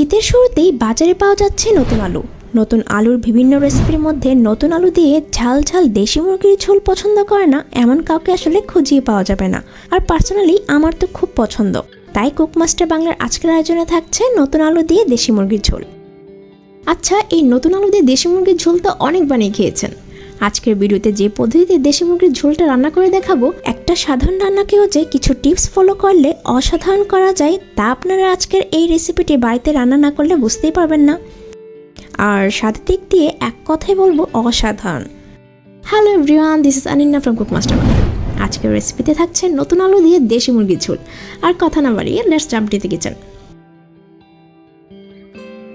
শীতের শুরুতেই বাজারে পাওয়া যাচ্ছে নতুন আলু। নতুন আলুর বিভিন্ন রেসিপির মধ্যে নতুন আলু দিয়ে ঝাল ঝাল দেশি মুরগির ঝোল পছন্দ করে না এমন কাউকে আসলে খুঁজিয়ে পাওয়া যাবে না। আর পার্সোনালি আমার তো খুব পছন্দ। তাই কুকমাস্টার বাংলার আজকের আয়োজনে থাকছে নতুন আলু দিয়ে দেশি মুরগির ঝোল। আচ্ছা, এই নতুন আলু দিয়ে দেশি মুরগির ঝোল তো অনেক বানিয়ে খেয়েছেন। আজকের ভিডিওতে যে পদ্ধতিতে দেশি মুরগির ঝোলটা রান্না করে দেখাবো, একটা সাধারণ রান্নাকেও যে কিছু টিপস ফলো করলে অসাধারণ করা যায় তা আপনারা আজকের এই রেসিপিটি বাড়িতে রান্না না করলে বুঝতেই পারবেন না। আর স্বাদের দিক দিয়ে এক কথাই বলবো অসাধারণ। Hello everyone, this is Aninna from Cookmaster Bangla. আজকের রেসিপিতে থাকছে নতুন আলু দিয়ে দেশি মুরগির ঝোল। আর কথা না বাড়িয়ে let's jump into the kitchen.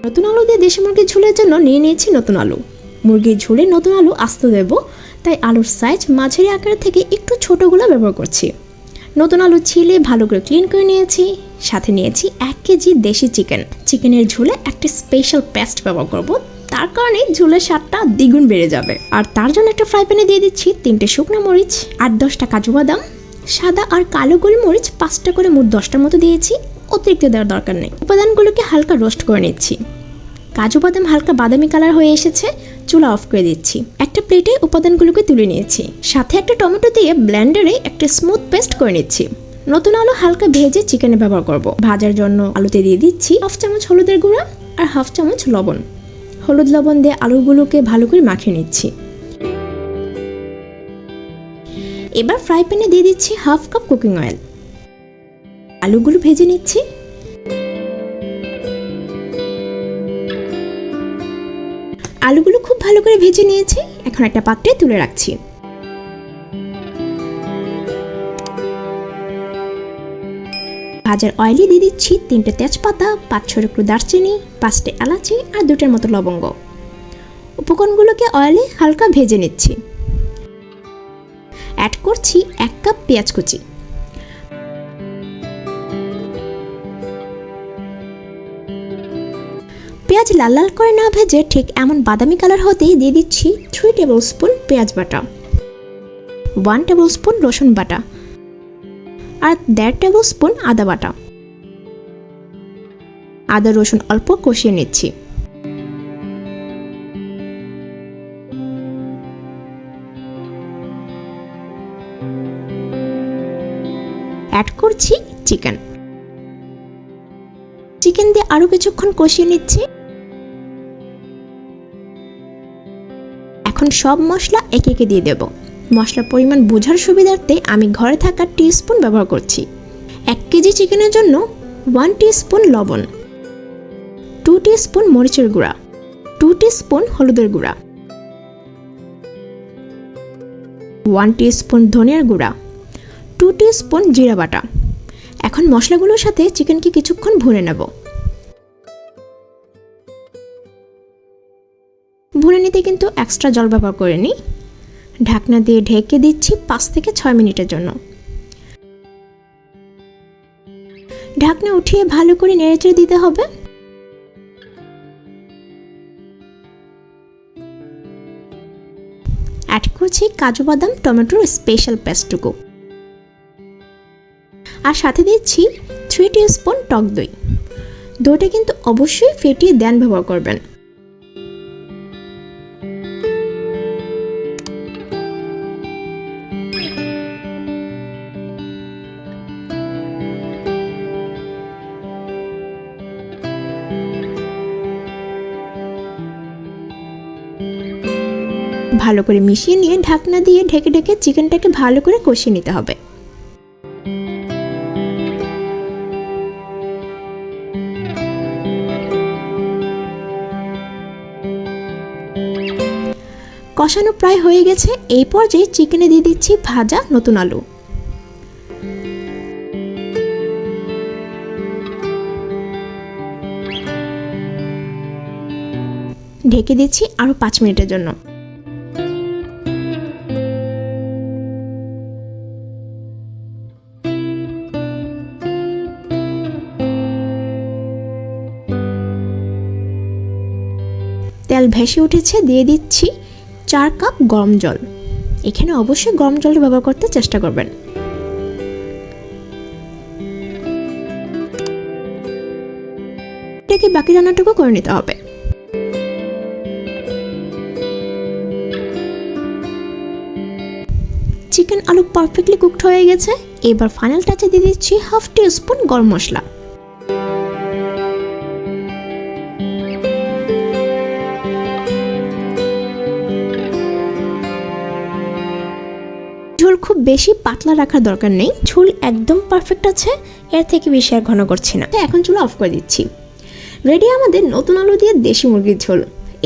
নতুন আলু দিয়ে দেশি মুরগির ঝোলের জন্য নিয়ে নিয়েছি নতুন আলু। মুরগির ঝোলে নতুন আলু আস্ত দেব, তাই আলুর সাইজ মাঝারি আকার থেকে একটু ছোটোগুলো ব্যবহার করছি। নতুন আলু ছিলে ভালো করে ক্লিন করে নিয়েছি। সাথে নিয়েছি 1 কেজি দেশি চিকেন। চিকেনের ঝোলে একটা স্পেশাল পেস্ট ব্যবহার করব, তার কারণে ঝোলের স্বাদটা দ্বিগুণ বেড়ে যাবে। আর তার জন্য একটা ফ্রাই প্যানে দিয়ে দিচ্ছি 3টে শুকনো মরিচ, 8-10টা কাজু বাদাম, সাদা আর কালো গোলমরিচ 5টা করে, মোট 10টার মতো দিয়েছি। অতিরিক্ত দেওয়ার দরকার নেই। উপাদানগুলোকে হালকা রোস্ট করে নিচ্ছি। কাজু বাদাম হালকা বাদামি কালার হয়ে এসেছে, চুলা অফ করে দিচ্ছি। একটা প্লেটে উপাদানগুলোকে তুলে নিয়েছি। সাথে একটা টমেটো দিয়ে ব্লেন্ডারে একটা স্মুথ পেস্ট করে নিচ্ছি। নতুন আলু হালকা ভেজে চিকেনে ব্যবহার করব। ভাজার জন্য আলুতে দিয়ে দিচ্ছি 1/2 চামচ হলুদের গুঁড়া আর 1/2 চামচ লবণ। হলুদ লবণ দিয়ে আলুগুলোকে ভালো করে মাখিয়ে নিচ্ছি। এবার ফ্রাই প্যানে দিয়ে দিচ্ছি 1/2 কাপ কুকিং অয়েল। আলুগুলো ভেজে নিচ্ছি। আলুগুলো খুব ভালো করে ভেজে নিয়েছি, এখন একটা পাত্রে তুলে রাখছি। ভাজার অয়েলে দিয়ে দিচ্ছি 3টে তেজপাতা, 5-6 টুকরো দারচিনি, 5টে এলাচি আর 2টার মতো লবঙ্গ। উপকরণগুলোকে অয়েলে হালকা ভেজে নিচ্ছি। অ্যাড করছি 1 কাপ পেঁয়াজ কুচি। পেঁয়াজ লাল লাল করে না ভেজে ঠিক এমন বাদামি কালার হতেই দিয়ে দিচ্ছি 3 টেবিল স্পুন পেঁয়াজ বাটা, 1 টেবিল স্পুন রসুন বাটা আর 1.5 টেবিল স্পুন আদা বাটা। আদা রসুন অল্প কষিয়ে নিচ্ছি। অ্যাড করছি চিকেন। চিকেন দিয়ে আরো কিছুক্ষণ কষিয়ে নিচ্ছি। এখন সব মশলা একে একে দিয়ে দেব। মশলার পরিমাণ বোঝার সুবিধার্থে আমি ঘরে থাকা টিস্পুন ব্যবহার করছি। 1 কেজি চিকেনের জন্য 1 টিস্পুন লবণ, 2 টিস্পুন মরিচের গুঁড়া, 2 টিস্পুন হলুদের গুঁড়া, 1 টিস্পুন ধনিয়ার গুঁড়া, 2 টিস্পুন জিরা বাটা। এখন মশলাগুলোর সাথে চিকেনকে কিছুক্ষণ ভুনে নেব। ভুনে নিতে কিন্তু এক্সট্রা জল ব্যবহার করে নিই। ঢাকনা দিয়ে ঢেকে দিচ্ছি 5 থেকে 6 মিনিটের জন্য। ঢাকনা উঠিয়ে ভালো করে নেড়েচেড়ে দিতে হবে। অ্যাড করছি কাজু বাদাম টমেটোর স্পেশাল পেস্টটুকু আর সাথে দিচ্ছি 3 টিস্পুন টক দই। দইটা কিন্তু অবশ্যই ফেটিয়ে দেন ব্যবহার করবেন। ভালো করে মিশিয়ে নিয়ে ঢাকনা দিয়ে ঢেকে ঢেকে চিকেনটাকে ভালো করে কষিয়ে নিতে হবে। কষানো প্রায় হয়ে গেছে। এই পর্যায়ে চিকেনে দিয়ে দিচ্ছি ভাজা নতুন আলু। ঢেকে দিচ্ছি আরো 5 মিনিটের জন্য। তেল ভেসে উঠেছে, দিয়ে দিচ্ছি 4 কাপ গরম জল। এখানে অবশ্যই গরম জলটা ব্যবহার করতে চেষ্টা করবেন। থেকে বাকি রান্নাটুকু করে নিতে হবে। চিকেন আলু পারফেক্টলি কুকড হয়ে গেছে। এবার ফাইনাল টাচে দিয়ে দিচ্ছি হাফ টি স্পুন গরম মশলা। ঝোল খুব বেশি পাতলা রাখার দরকার নেই, ঝোল একদম পারফেক্ট আছে, এর থেকে বেশি আর ঘন করছি না। এখন চুলো অফ করে দিচ্ছি। রেডি আমাদের নতুন আলু দিয়ে দেশি মুরগির ঝোল।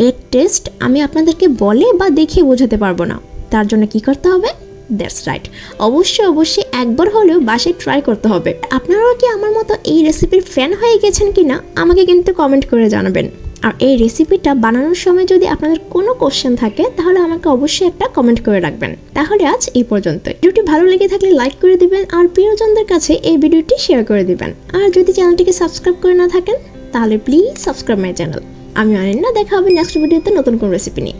এর টেস্ট আমি আপনাদেরকে বলে বা দেখিয়ে বোঝাতে পারবো না। তার জন্য কি করতে হবে? দ্যাটস রাইট, অবশ্যই একবার হলেও বাসায় ট্রাই করতে হবে। আপনারাও কি আমার মতো এই রেসিপির ফ্যান হয়ে গেছেন কিনা আমাকে কিন্তু কমেন্ট করে জানাবেন। আর এই রেসিপিটা বানানোর সময় যদি আপনাদের কোনো কোশ্চেন থাকে তাহলে আমাকে অবশ্যই একটা কমেন্ট করে রাখবেন। তাহলে আজ এই পর্যন্ত। ভিডিওটি ভালো লেগে থাকলে লাইক করে দিবেন আর প্রিয়জনদের কাছে এই ভিডিওটি শেয়ার করে দিবেন। আর যদি চ্যানেলটিকে সাবস্ক্রাইব করে না থাকেন তাহলে প্লিজ সাবস্ক্রাইব মাই চ্যানেল। আমি অনন্যা, দেখা হবে নেক্সট ভিডিওতে নতুন কোন রেসিপি নিয়ে।